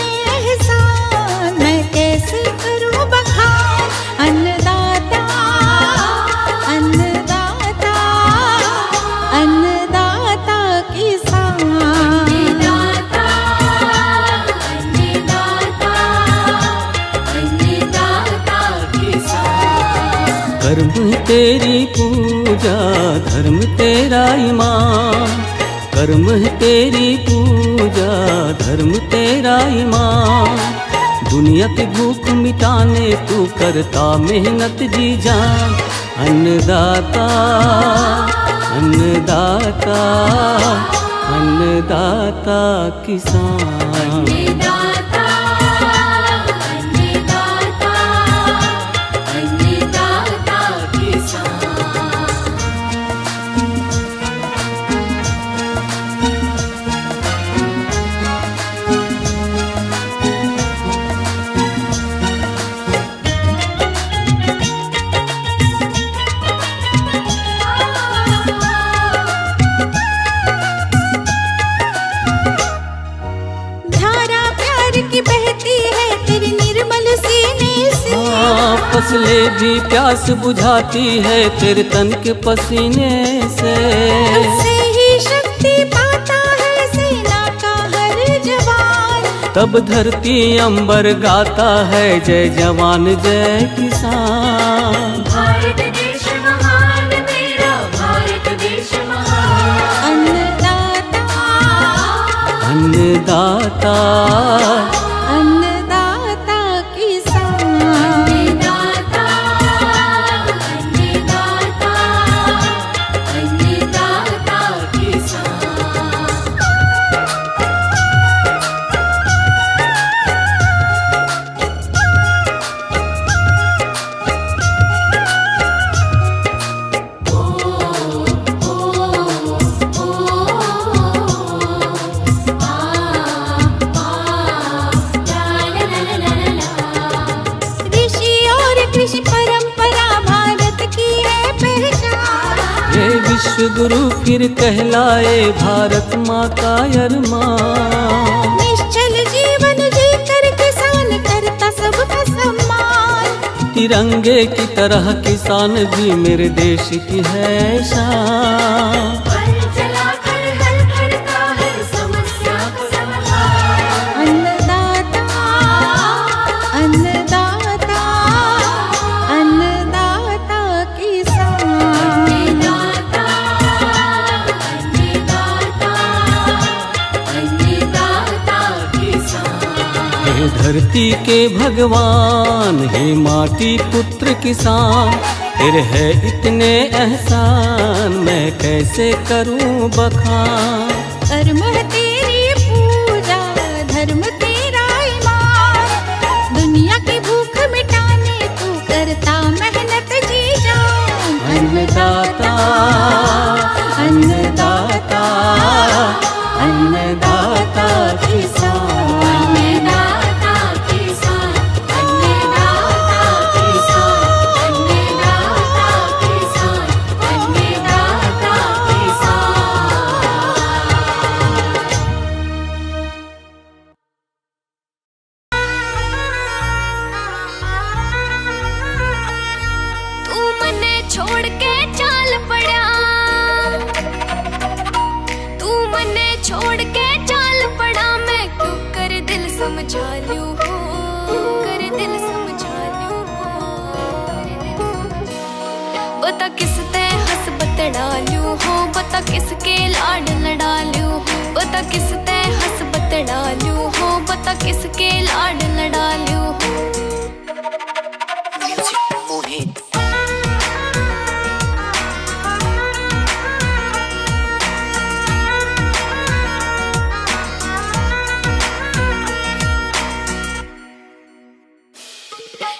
तेरे एहसान मैं कैसे करूं बखान। अन्नदाता अन्नदाता अन्नदाता किसान। अन्नदाता अन्नदाता अन्नदाता किसान। कर्म तेरी पूजा धर्म तेरा ईमान। कर्म है तेरी पूजा धर्म तेरा ईमान। दुनिया की भूख मिटाने तू करता मेहनत जी जान। अन्नदाता अन्नदाता अन्नदाता किसान। अन्नदाता अन्नदाता अन्नदाता किसान। धारा प्यार की बहती है तेरी निर्मल सीने से। फसलें भी प्यास बुझाती है तेरे तन के पसीने से। तुझसे ही शक्ति पाता है सेना का हर जवान। तब धरती अंबर गाता है जय जवान जय किसान। भारत देश महान मेरा भारत देश महान। अन्नदाता अन्नदाता अन्नदाता किसान। अन्नदाता अन्नदाता अन्नदाता किसान। ऋषि और कृषि परंपरा भारत की है पहचान। ये विश्व गुरु फिर कहलाए भारत माँ का अरमान। निश्चल जीवन जीकर किसान करता सबका सम्मान। तिरंगे की तरह किसान भी मेरे देश की है शान। हल चलाकर हल करता है समस्या को समाधान। अन्नदाता अन्नदाता अन्नदाता किसान। अन्नदाता अन्नदाता अन्नदाता किसान। हे धरती के भगवान हे माटी पुत्र किसान। तेरे है इतने एहसान मैं कैसे करूं बखान। कर्म है तेरी पूजा धर्म तेरा ईमान। दुनिया की भूख मिटाने तू करता मेहनत जी जान। अन्नदाता अन्नदाता अन्नदाता किसान। अन्नदाता किसान अन्नदाता किसान अन्नदाता किसान अन्नदाता किसान। तू मने छोड़ के चाल पड़ा। तू मने छोड़ के चाल पड़ा। मैं क्यों कर दिल समझा लूं हो। कर दिल समझा लूं हो। बता किसते हंस बतड़ा लूं हो। बता किसके लाड लड़ा लूं हो। बता किसते हंस बतड़ा लूं हो। बता किसके लाड लड़ा लूं हो।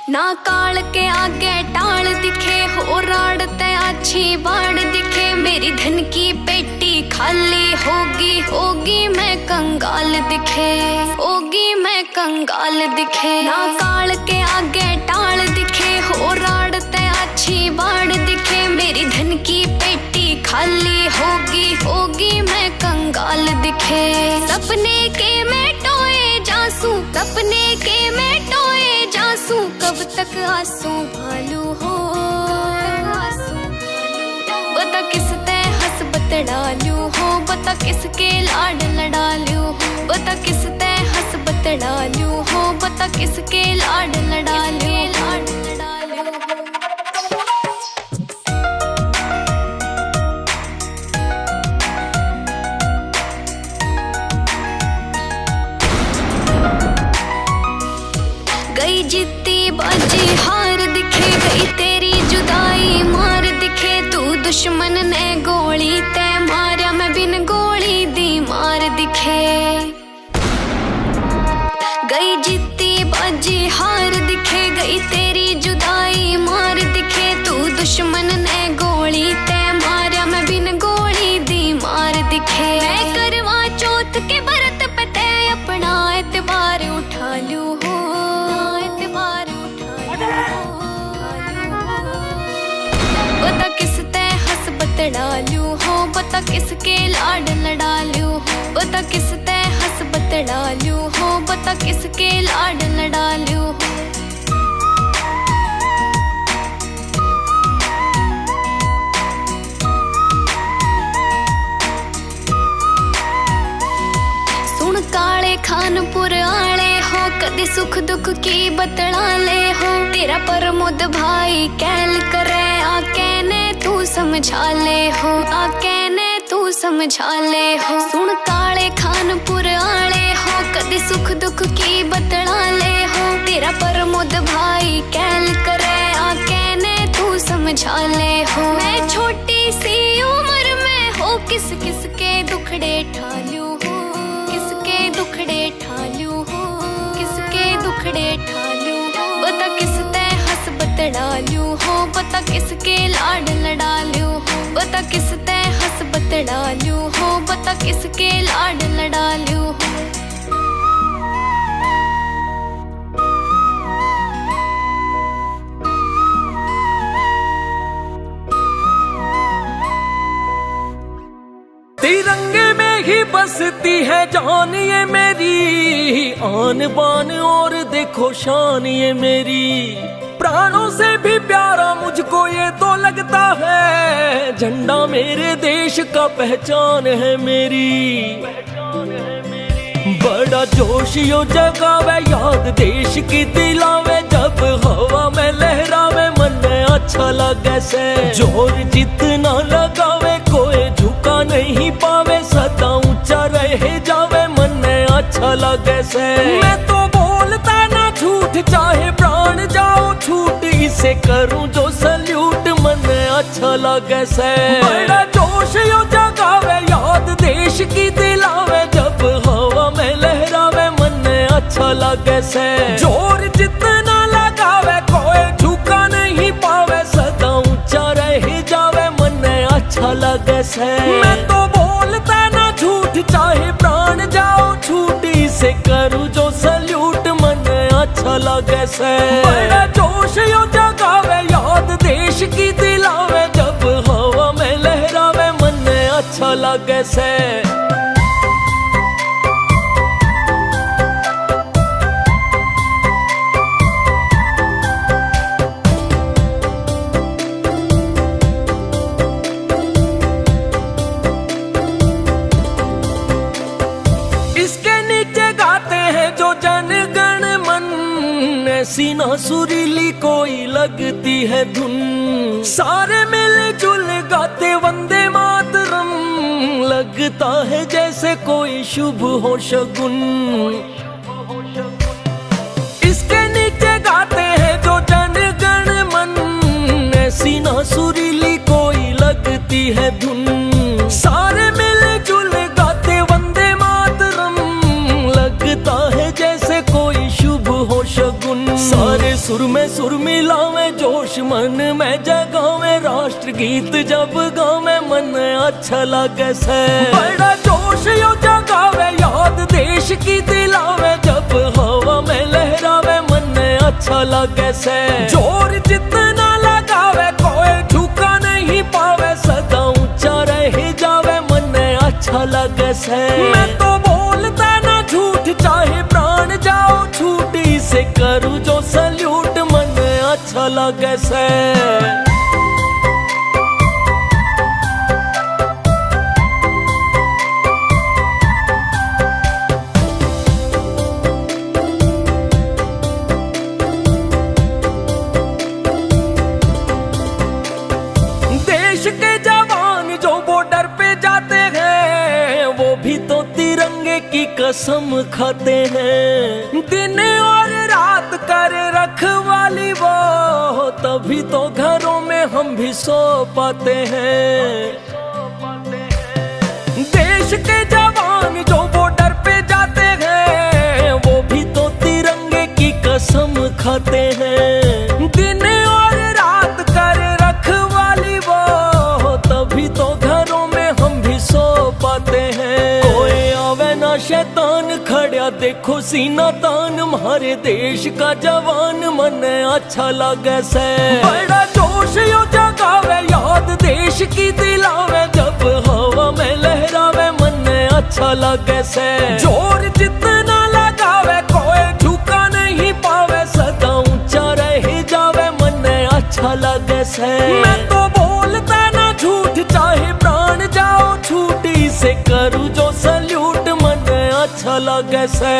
ना काल के आगे टाल दिखे हो राड़ते अच्छी बाढ़ दिखे। मेरी धन की पेटी खाली होगी होगी मैं कंगाल दिखे। होगी मैं कंगाल दिखे। ना काल के आगे टाल दिखे हो राड़ते अच्छी बाढ़ दिखे। मेरी धन की पेटी खाली होगी होगी मैं कंगाल दिखे। सपने के मैं टोए जा आंसू, सपने के मैं टोए जासू, कब तक आंसू भालू हो। बता किस ते हसबत डालू हो, बता किसके लाड लडालू हो, बता किस ते हसबत डालू हो, बता किसके लाड लडालू लाड लडालू हो। गई जीती बाजी हार दिखे, गई तेरी जुदाई मार दिखे, तू दुश्मन ने गोली ते मारा, मैं बिन गोली दी मार दिखे। गई जीती बाजी हार दिखे, गई तेरी जुदाई मार दिखे, तू दुश्मन ने गोली ते मारा, मैं बिन गोली दी मार दिखे। मैं करवा चौथ के व्रत पे ते अपना एतबार उठा लूं हो, बता किस ते हसबत डालू हो, बता किसके लाड लडालू हो, बता किस ते हसबत डालू हो, बता किसके लाड लडालू हो। सुन काले खानपुर आले हो, कदी सुख दुख की बतला ले हो, तेरा प्रमोद भाई कैल करे आके ने तू समझा ले हो, आके ने तू समझा ले हो। सुन काले खानपुर आले हो, कदी सुख दुख की बतला ले हो, तेरा प्रमोद भाई कैल करे आके ने तू समझा ले हो। मैं छोटी सी उम्र में हो किस किस के दुखड़े ठालू हो, किसके दुखड़े ठालू हो, किसके दुखड़े ठालू हो, बता किस ते हसबत डालू हो, बता किसके लाड लडालू हो, बता किस ते हसबत डालू हो, बता किसके लाड लडालू हो। तिरंगे में ही बसती है जान ये मेरी, आन बान और देखो शान ये मेरी, प्राणों से भी प्यारा मुझको ये तो लगता है, झंडा मेरे देश का पहचान है मेरी। बड़ा जोश यो जगावे याद देश की दिलावे, जब हवा में लहरावे मन में अच्छा लगे से, जोर जितना लगावे कोई झुका नहीं पावे, सदा ऊंचा रहे जावे मन में अच्छा लगे से। मैं तो बोलता ना झूठ चाहे प्राण जाओ छूट, इसे करूं जो सल्यूट मन में अच्छा लगे से। बड़ा जोश यो जगावे याद देश की दिलावे, जब हवा में लहरावे मन में अच्छा लगे से, जोर जितना लगावे कोई झुका नहीं पावे, सदा ऊंचा रह जावे मन में अच्छा लगे से। मैं तो बोलता ना झूठ चाहे प्राण जाओ छूट, इसे करूं जो सल्यूट मन में अच्छा लगे से। बड़ा जोश यो जगावे याद देश की दिलावे, जब हवा में लहरावे मन में अच्छा लगे से। सीना सुरीली कोई लगती है धुन, सारे मिलजुल गाते वंदे मातरम, लगता है जैसे कोई शुभ हो शगुन। इसके नीचे गाते हैं जो जन गण मन, सीना सुरीली कोई लगती है धुन, सारे मिलजुल गाते वंदे मातरम, लगता है जैसे कोई शुभ हो शगुन। सारे सुर में सुर मिलावे जोश मन में जगावे, राष्ट्र गीत जब गावे मन अच्छा लगे से। बड़ा जोश यो जगावे याद देश की दिलावे, जब हवा में लहरावे मन अच्छा लगे से। जोर जितना लगावे कोई झुका नहीं पावे, सदा ऊंचा रह जावे मन अच्छा लगे से। मैं तो बोलता ना झूठ चाहे प्राण जा अच्छा लगे से। देश के जवान जो बॉर्डर पे जाते हैं वो भी तो तिरंगे की कसम खाते हैं। दिन और रात कर रखवाली वो, तभी तो घरों में हम भी सो पाते हैं। देश के जवान जो बॉर्डर पे जाते हैं वो भी तो तिरंगे की कसम खाते हैं। दिन और रात कर रखवाली वो, तभी तो घरों में हम भी सो पाते हैं। कोई आवे ना शैतान खड़ा देखो सीना तान, हमारे देश का जवान मन अच्छा लगे से। बड़ा जोश यो जगावे याद देश की दिलावे, जब हवा में लहरावे मन अच्छा लगे से। जोर जितना लगावे कोई झुका नहीं पावे, सदा ऊंचा रह जावे मन अच्छा लगे से। मैं तो बोलता ना झूठ चाहे प्राण जाओ छूटी से, करूँ जो सल्यूट मन अच्छा लगे से।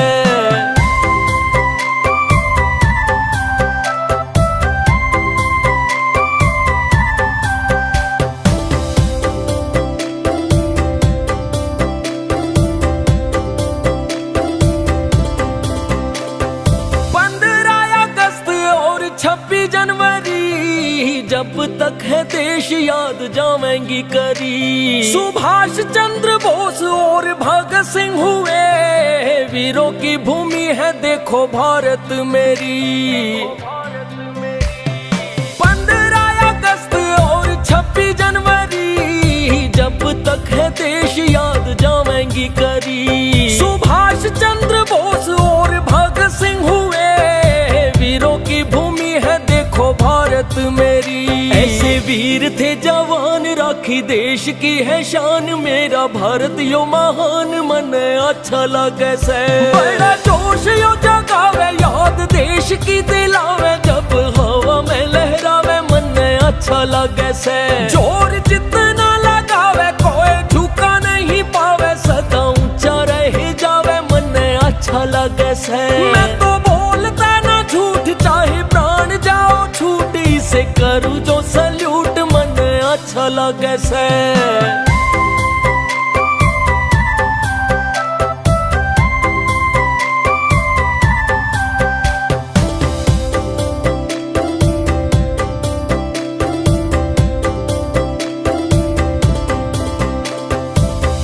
जब तक है देश याद जावेंगी करी, सुभाष चंद्र बोस और भगत सिंह हुए वीरों की भूमि है देखो भारत मेरी। 15 अगस्त और 26 जनवरी जब तक है देश याद जावेंगी करी, सुभाष चंद्र बोस और भगत सिंह हुए वीरों की भूमि है देखो भारत मेरी। ऐसे वीर थे जवान राखी देश की है शान, मेरा भारत यो महान मन अच्छा लगे से। बड़ा जोश यो जगावे याद देश की दिलावे, जब हवा में लहरावे मन अच्छा लगे से। जोर जितना लगावे कोई झुका नहीं पावे, सदा ऊंचा रह जावे मन अच्छा लगे से। मैं तो बोलता ना झूठ चाहे प्राण जाओ छूटी से, करूँ जो सल्यूट मन अच्छा लगे से।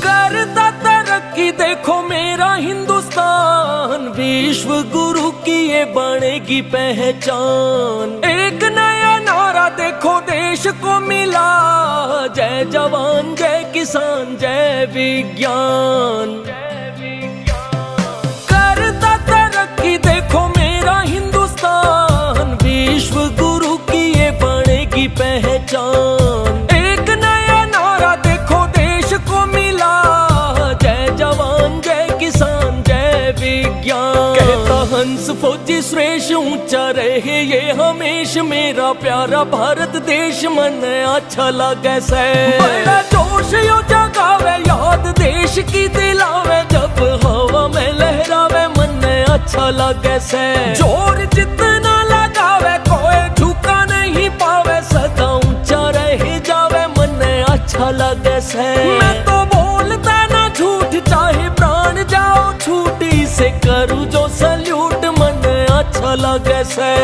करता तरक्की देखो मेरा हिंदुस्तान, विश्व गुरु की ये बनेगी पहचान। एक नया नारा देखो देश को मिला, जय जवान जय किसान जय विज्ञान। करता तरक्की देखो मेरा हिंदुस्तान, विश्व गुरु की ये बनेगी पहचान। एक नया नारा देखो देश को मिला, जय जवान जय किसान जय विज्ञान। कहता हंस फौजी श्रेष्ठ ऊंचा रहे ये हमेश, मेरा प्यारा भारत देश मन अच्छा लगे से। बड़ा जोश यो जगावे याद देश की दिलावे, जब हवा में लहरावे मन अच्छा लगे से। जोर जितना लगावे कोई झुका नहीं पावे, सदा ऊंचा रह जावे मन अच्छा लगे से। मैं तो बोलता ना झूठ चाहे प्राण जाओ छूटी से, करूँ जो सल्यूट मन अच्छा लगे से।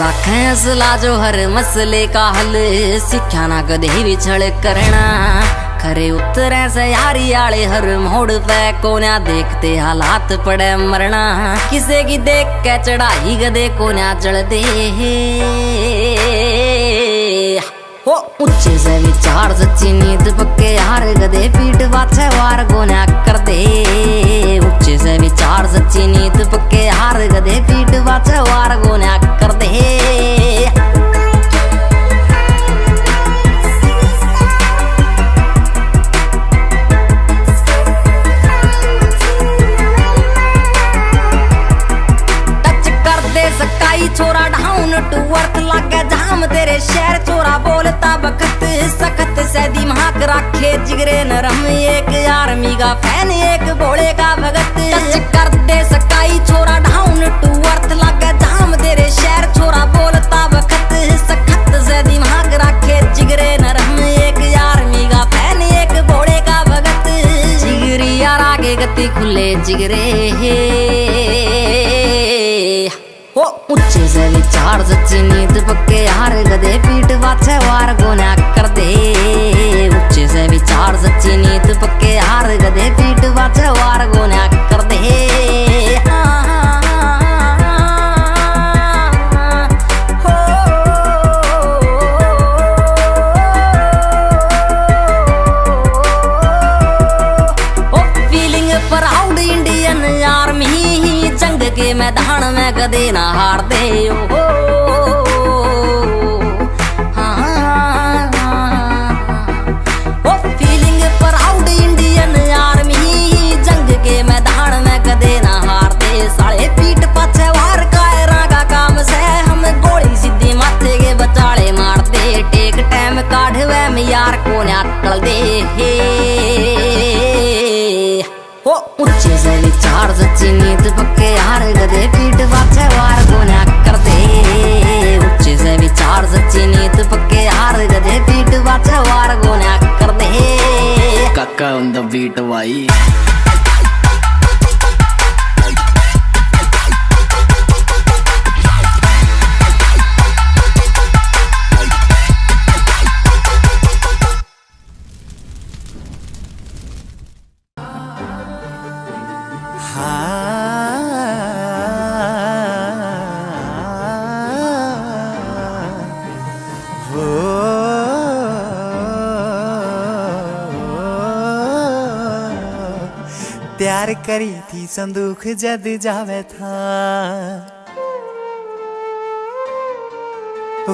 रखें असला जो हर मसले का हल, सिक्ख्या ना कदे विछड़ करना। खरे उतरे से यारी आले हर मोड़ पे, कोन्या देखते हालात पड़े मरना। किसे की देख के चढ़ाई गदे कोन्या चढ़ दे, हो ऊंचे से विचार सच्ची नींद पक्के यार गदे पीठ पाछे वार कोन्या कर दे। ऊंचे से विचार सच्ची नीत पक्के हार गधे पीठ बाचे वार गोन्या कर दे सकाई छोरा डाउन टू अर्थ लागे जाम तेरे शहर छोरा बोलता बखत सखत से दिमाग रखे जिगरे नरम एक आर्मी का फैन एक भोले का भगत टच कर दे सकाई छोरा डाउन टू अर्थ लागे जाम तेरे शहर छोरा बोलता बखत सखत से दिमाग रखे जिगरे नरम एक आर्मी का फैन एक भोले का भगत जिगरी यार आगे गति खुले जिगरे हो ऊंचे से विचार सच्ची नीत पक्के हार गधे पीठ बाछे वार गोन्या कर दे ऊंचे से विचार सच्ची नीत पक्के हार गधे पीठ बाछे वार गोन्या कर दे फीलिंग प्राउड इंडियन आर्मी जंग के मैदान में कदे ना हार दे ओ फीलिंग प्राउड इंडियन आर्मी जंग के मैदान में कदे ना हार दे साले पीठ पाछे वार कायरा का काम से हम गोली सीधी माथे के बचाले मार दे टेक टाइम काढ़वे में यार को निकल दे हो ऊंचे से विचार सच्ची नीत पक्के हार गधे पीठ बाछे वार गोन्या कर दे ऊंचे से विचार सच्ची नीत पक्के हार गधे पीठ बाछे वार गोन्या कर दे काका ऑन द बीट भाई प्यार करी थी संदूक जद जावे था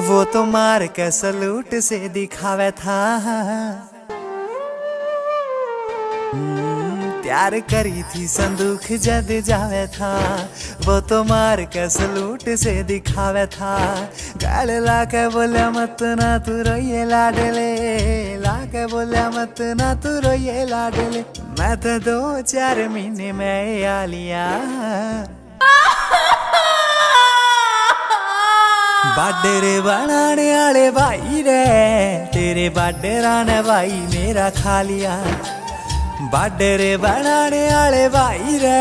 वो तो मार के सलूट से दिखावे था प्यार करी थी संदूक जद जावे था वो तो मार के सलूट से दिखावे था गाल लाके बोले मत ना तू रोइए लाडले लाके बोले मत ना तू रोइए लाडले मैं तो 2-4 महीने में आ लिया बाडरे बनाने वाले भाई रे तेरे बाडरा ने भाई मेरा खा लिया बाडरे बनाने वाले भाई रे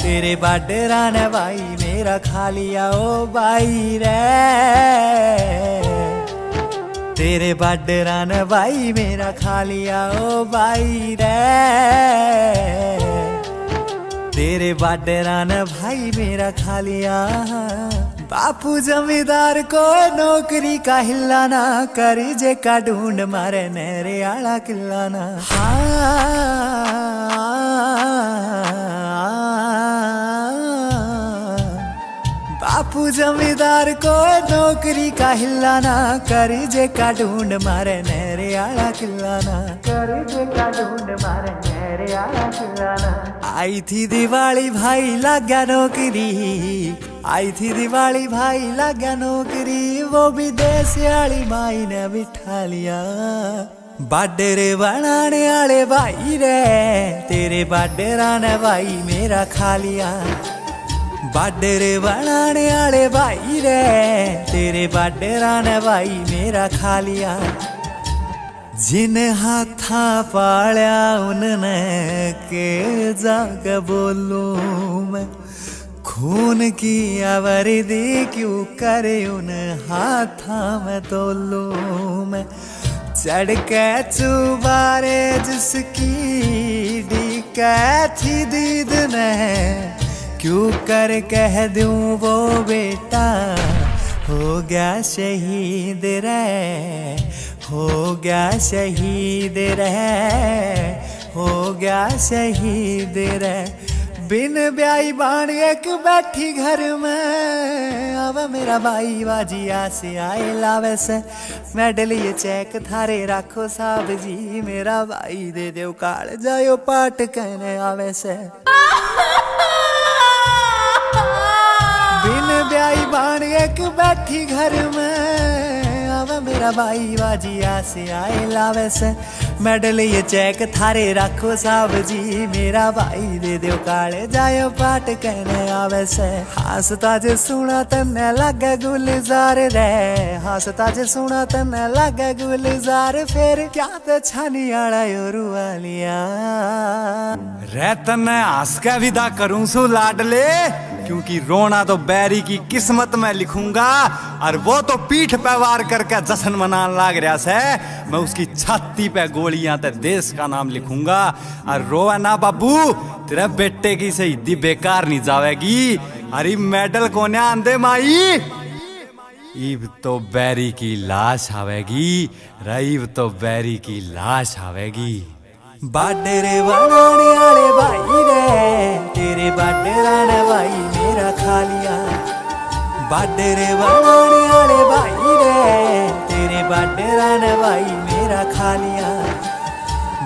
तेरे बाडरा ने भाई मेरा खा लिया ओ भाई रे तेरे बाडरा ने भाई मेरा खा लिया ओ भाई रे तेरे बाडरा ने भाई मेरा खा लिया बापू जमींदार को नौकरी का हिलाना कर जे का ढूंढ मारे नहरे आला किलाना बापू जमींदार को नौकरी का हिलाना कर जे का ढूंढ मारे नहरे आला किलाना कर जे का ढूंढ मारे नहरे आला किलाना आई थी दिवाली भाई लग गया नौकरी आई थी दिवाली भाई लग गया नौकरी वो भी देश वाली माई ने बिठा लिया बाडरे बनाने वाले भाई रे तेरे बाडरा ने भाई मेरा खा लिया बाडरे बनाने वाले भाई रे तेरे बाडरा ने भाई मेरा खा लिया जिन हाथा पालिया उनने के जाके बोलूं मैं खून की आवर्दी क्यों करे उन हाथा में तोलू मैं चढ़ के चुबारे जिसकी डी थी दीद ने क्यों कर कह दूं वो बेटा हो गया शहीद रे हो गया शहीद रे हो गया शहीद रे बिन ब्याई बाण एक बैठी घर में, आवा मेरा भाई बाजिया से आए लावे से। मेडल ये चेक थारे राखो साहब जी, मेरा भाई दे दो काल जायो पाट कहने आवे से। बिन ब्याई बाण एक बैठी घर में, आवा मेरा भाई बाजिया से आए लावे से। मेडल ये चेक थारे राखो साहब जी, मेरा भाई दे दो काले जायो पाट कहने आवे से। हंसता जे सुना तन्ने लगे गुलजार रे, हंसता जे सुना तन्ने लगे गुलजार, फिर क्या तो छानी आड़ा योरू वालिया रे। तन्ने हंस के विदा करूं सु लाडले, क्योंकि रोना तो बैरी की किस्मत में लिखूंगा, और वो तो पीठ पे वार करके जश्न मनान लाग रहा से। मैं उसकी छाती पे गोलियां ते देश का नाम लिखूंगा। और रोवा ना बाबू, तेरे बेटे की शहीदी बेकार नहीं जावेगी। अरे मेडल कोने आंदे माई, इब तो बैरी की लाश आवेगी, रईब तो बैरी की लाश आवेगी। बाडे रे बनाने वाले भाई रे, तेरे बाडे राने भाई मेरा खा लिया। बाडे रे बनाने वाले भाई रे, तेरे बाडे राने भाई मेरा खा लिया।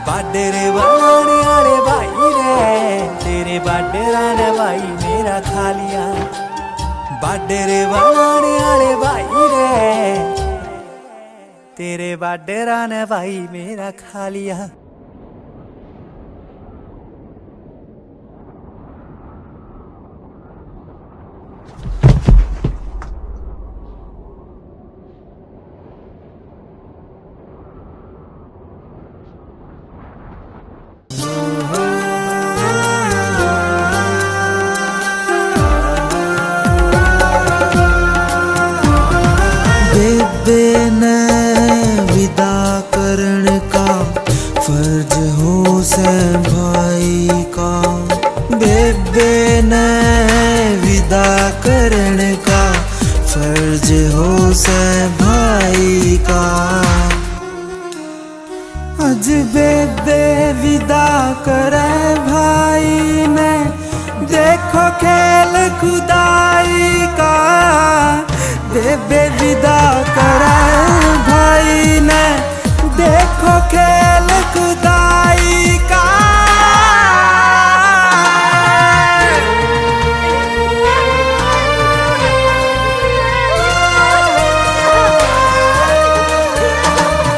बाडे रे बनाने वाले भाई रे, तेरे बाडे राने भाई मेरा खा लिया। बाडे रे बनाने वाले भाई रे, तेरे बाडे राने भाई मेरा खा लिया। बेबे ने विदा करण का फर्ज हो से भाई का। बेबे ने विदा करण का फर्ज हो से भाई का। आज बेबे विदा करे भाई ने, देखो खेल खुदाई का। बेबे विदा करे भाई ने, देखो खेल खुदाई का।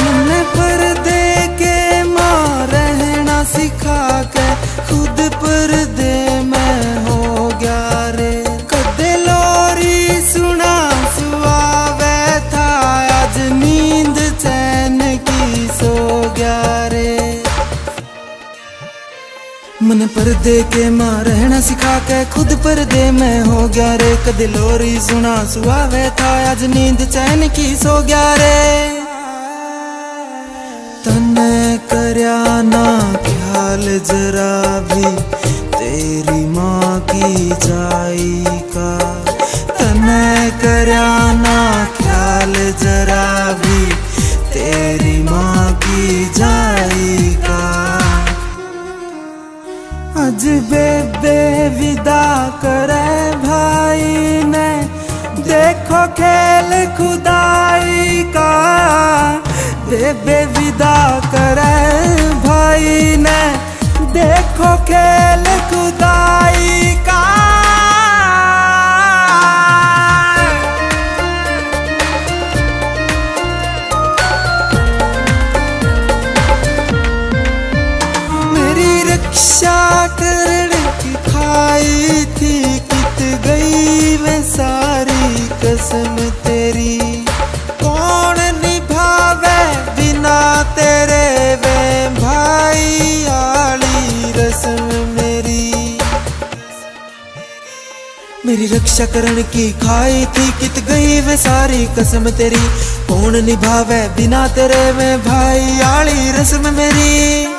हमने पर्दे के मां रहना सिखा के, खुद पर्दे में हो गया रे। कदे लोरी सुना सुआवे था, आज नींद चैन की सो गया रे। मन पर्दे के मां रहना सिखा के, खुद पर्दे में हो गया रे। कदे लोरी सुना सुआवे था, आज नींद चैन की सो गया रे। तने करया ना ख्याल जरा भी, तेरी माँ की जाई का। तने करया ना ख्याल जरा भी, तेरी माँ की जाई का। आज बेबे विदा करे भाई ने, देखो खेल खुदाई का। बेबे विदा करे भाई ने, देखो खेल खुदाई का। मेरी रक्षा करने की खाई थी, कित गई वे सारी कसम तेरी। कौन निभावे बिना तेरे वे भाई आली रस्म मेरी। मेरी रक्षा करने की खाई थी, कित गई वे सारी कसम तेरी। कौन निभावे बिना तेरे वे भाई आली रस्म मेरी।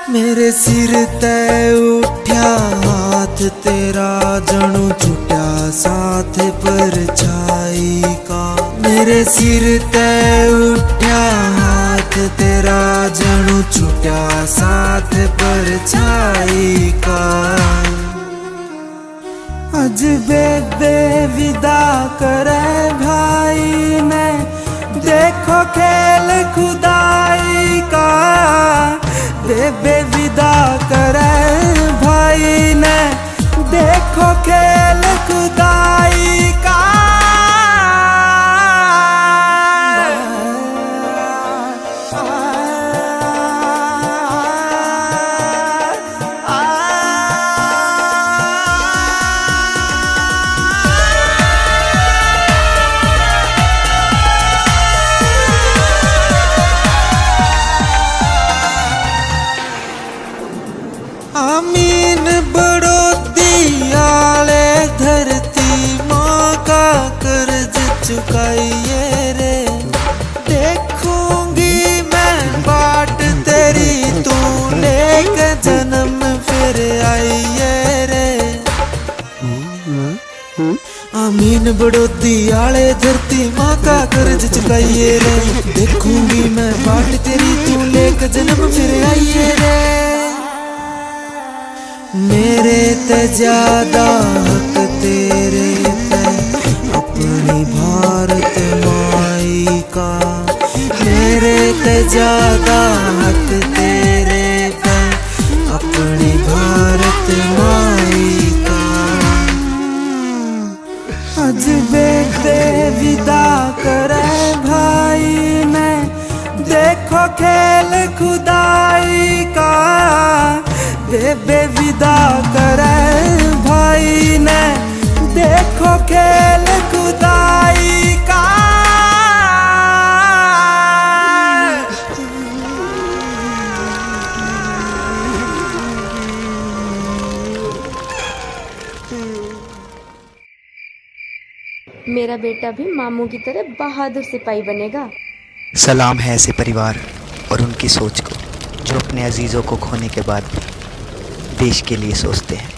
मेरे सिर ते उठ्या हाथ तेरा, जणू छुट्या साथ परछाई का। मेरे सिर ते उठ्या हाथ तेरा, जणू छुट्या साथ परछाई का। अज बेबे विदा करे भाई ने, देखो खेल खुदाई का। बेबे विदा करे भाई ने, देखो खेल खुदाई का। आमीन बड़ोदी आले धरती, माँ का कर्ज चुकाइए रे। देखूंगी मैं बाट तेरी, तू लेके जन्म फिर आइए रे। आमीन बड़ोदी आले धरती, माँ का कर्ज चुकाइए रे। देखूंगी मैं बाट तेरी, तू लेके जन्म फिर आइए रे। मेरे ते ज्यादा हक तेरे पे, अपनी भारत माई का। मेरे ते ज्यादा हक तेरे पे, अपनी भारत माई का। अज बेटे विदा करे भाई ने, देखो खेल खुदाई का। बेबे विदा करे भाई ने, देखो खेल खुदाई का। मेरा बेटा भी मामू की तरह बहादुर सिपाही बनेगा। सलाम है ऐसे परिवार और उनकी सोच को, जो अपने अजीज़ों को खोने के बाद भी देश के लिए सोचते हैं।